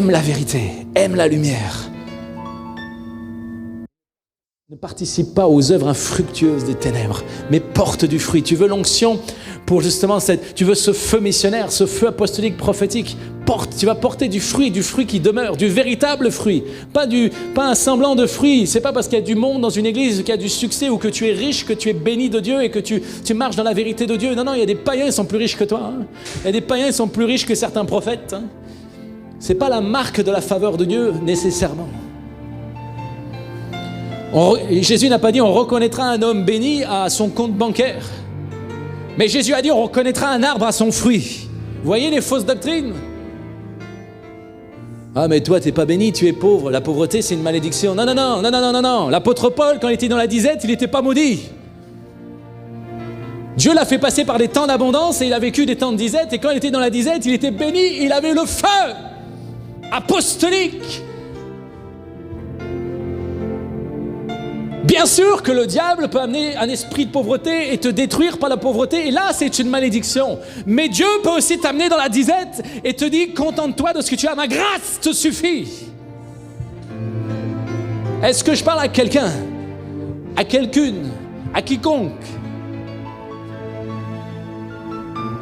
aime la vérité, aime la lumière. Ne participe pas aux œuvres infructueuses des ténèbres, mais porte du fruit. Tu veux l'onction pour justement tu veux ce feu missionnaire, ce feu apostolique prophétique. Tu vas porter du fruit qui demeure, du véritable fruit, pas un semblant de fruit. C'est pas parce qu'il y a du monde dans une église qu'il y a du succès ou que tu es riche, que tu es béni de Dieu et que tu marches dans la vérité de Dieu. Non, il y a des païens qui sont plus riches que toi. Hein. Il y a des païens qui sont plus riches que certains prophètes. Hein. C'est pas la marque de la faveur de Dieu nécessairement. Jésus n'a pas dit on reconnaîtra un homme béni à son compte bancaire. Mais Jésus a dit on reconnaîtra un arbre à son fruit. Vous voyez les fausses doctrines? Ah mais toi t'es pas béni, tu es pauvre. La pauvreté c'est une malédiction. Non. L'apôtre Paul quand il était dans la disette, il n'était pas maudit. Dieu l'a fait passer par des temps d'abondance et il a vécu des temps de disette. Et quand il était dans la disette, il était béni, il avait le feu apostolique. Bien sûr que le diable peut amener un esprit de pauvreté et te détruire par la pauvreté, et là c'est une malédiction. Mais Dieu peut aussi t'amener dans la disette et te dire contente-toi de ce que tu as, ma grâce te suffit. Est-ce que je parle à quelqu'un, à quelqu'une, à quiconque?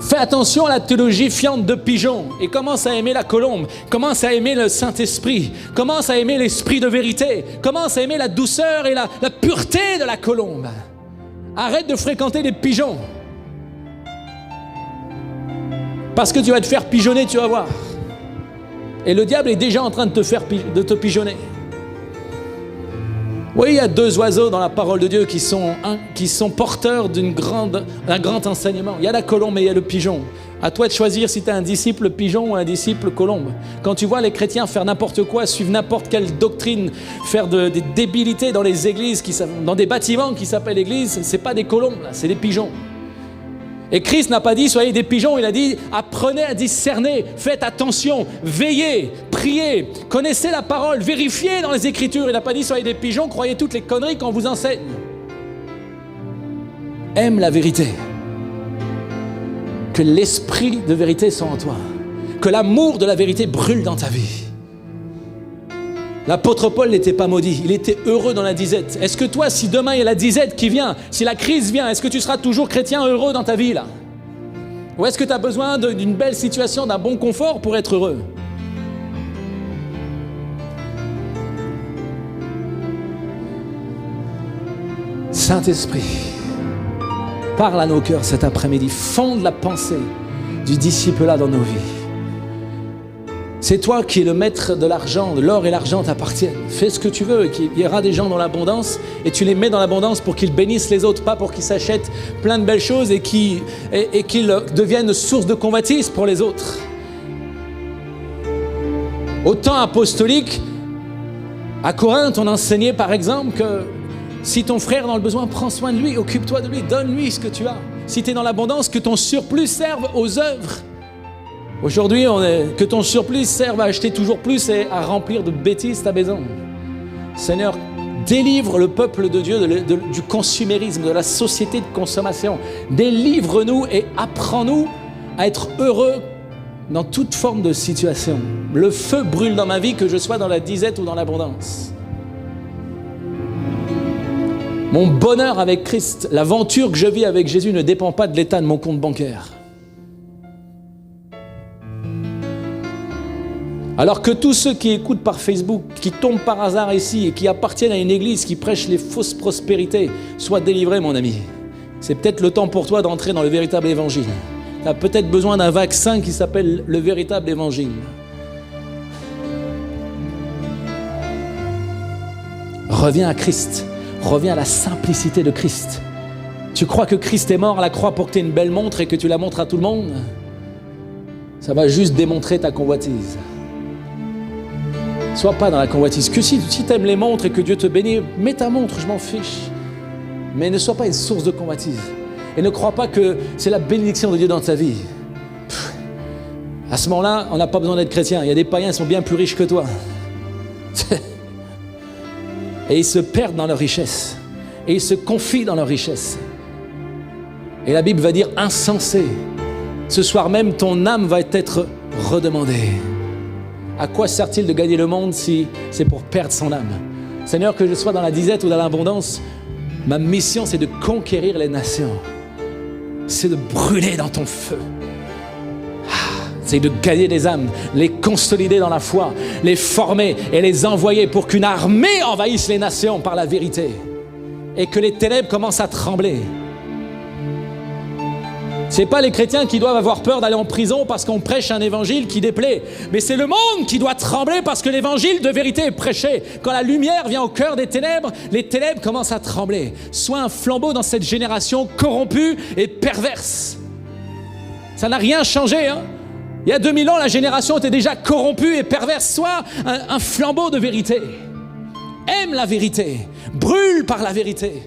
Fais attention à la théologie fiante de pigeon et commence à aimer la colombe, commence à aimer le Saint-Esprit, commence à aimer l'esprit de vérité, commence à aimer la douceur et la pureté de la colombe. Arrête de fréquenter les pigeons. Parce que tu vas te faire pigeonner, tu vas voir. Et le diable est déjà en train de te pigeonner. Oui, il y a deux oiseaux dans la parole de Dieu qui sont porteurs d'un grand enseignement. Il y a la colombe et il y a le pigeon. À toi de choisir si tu es un disciple pigeon ou un disciple colombe. Quand tu vois les chrétiens faire n'importe quoi, suivre n'importe quelle doctrine, faire des débilités dans les églises, dans des bâtiments qui s'appellent églises, ce n'est pas des colombes, là, c'est des pigeons. Et Christ n'a pas dit soyez des pigeons, il a dit apprenez à discerner, faites attention, veillez, priez, connaissez la parole, vérifiez dans les Écritures. Il n'a pas dit soyez des pigeons, croyez toutes les conneries qu'on vous enseigne. Aime la vérité. Que l'esprit de vérité soit en toi. Que l'amour de la vérité brûle dans ta vie. L'apôtre Paul n'était pas maudit, il était heureux dans la disette. Est-ce que toi, si demain il y a la disette qui vient, si la crise vient, est-ce que tu seras toujours chrétien heureux dans ta vie là? Ou est-ce que tu as besoin d'une belle situation, d'un bon confort pour être heureux? Saint-Esprit, parle à nos cœurs cet après-midi, fonde la pensée du disciple-là dans nos vies. C'est toi qui es le maître de l'argent, de l'or et l'argent t'appartiennent. Fais ce que tu veux, il y aura des gens dans l'abondance et tu les mets dans l'abondance pour qu'ils bénissent les autres, pas pour qu'ils s'achètent plein de belles choses et qu'ils deviennent source de convoitise pour les autres. Au temps apostolique, à Corinthe, on enseignait par exemple que si ton frère est dans le besoin, prends soin de lui, occupe-toi de lui, donne-lui ce que tu as. Si tu es dans l'abondance, que ton surplus serve aux œuvres. Aujourd'hui, que ton surplus serve à acheter toujours plus et à remplir de bêtises ta maison. Seigneur, délivre le peuple de Dieu du consumérisme, de la société de consommation. Délivre-nous et apprends-nous à être heureux dans toute forme de situation. Le feu brûle dans ma vie, que je sois dans la disette ou dans l'abondance. Mon bonheur avec Christ, l'aventure que je vis avec Jésus ne dépend pas de l'état de mon compte bancaire. Alors que tous ceux qui écoutent par Facebook, qui tombent par hasard ici et qui appartiennent à une église qui prêche les fausses prospérités, soient délivrés, mon ami. C'est peut-être le temps pour toi d'entrer dans le véritable évangile. Tu as peut-être besoin d'un vaccin qui s'appelle le véritable évangile. Reviens à Christ, reviens à la simplicité de Christ. Tu crois que Christ est mort à la croix pour que tu aies une belle montre et que tu la montres à tout le monde? Ça va juste démontrer ta convoitise. Sois pas dans la convoitise. Que si tu aimes les montres et que Dieu te bénit, mets ta montre, je m'en fiche. Mais ne sois pas une source de convoitise. Et ne crois pas que c'est la bénédiction de Dieu dans ta vie. À ce moment-là, on n'a pas besoin d'être chrétien. Il y a des païens qui sont bien plus riches que toi. Et ils se perdent dans leur richesse. Et ils se confient dans leur richesse. Et la Bible va dire insensé. Ce soir même, ton âme va être redemandée. À quoi sert-il de gagner le monde si c'est pour perdre son âme? Seigneur, que je sois dans la disette ou dans l'abondance, ma mission, c'est de conquérir les nations. C'est de brûler dans ton feu. C'est de gagner des âmes, les consolider dans la foi, les former et les envoyer pour qu'une armée envahisse les nations par la vérité et que les ténèbres commencent à trembler. Ce n'est pas les chrétiens qui doivent avoir peur d'aller en prison parce qu'on prêche un évangile qui déplaît, mais c'est le monde qui doit trembler parce que l'évangile de vérité est prêché. Quand la lumière vient au cœur des ténèbres, les ténèbres commencent à trembler. Sois un flambeau dans cette génération corrompue et perverse. Ça n'a rien changé, hein? Il y a 2000 ans, la génération était déjà corrompue et perverse. Sois un flambeau de vérité. Aime la vérité. Brûle par la vérité.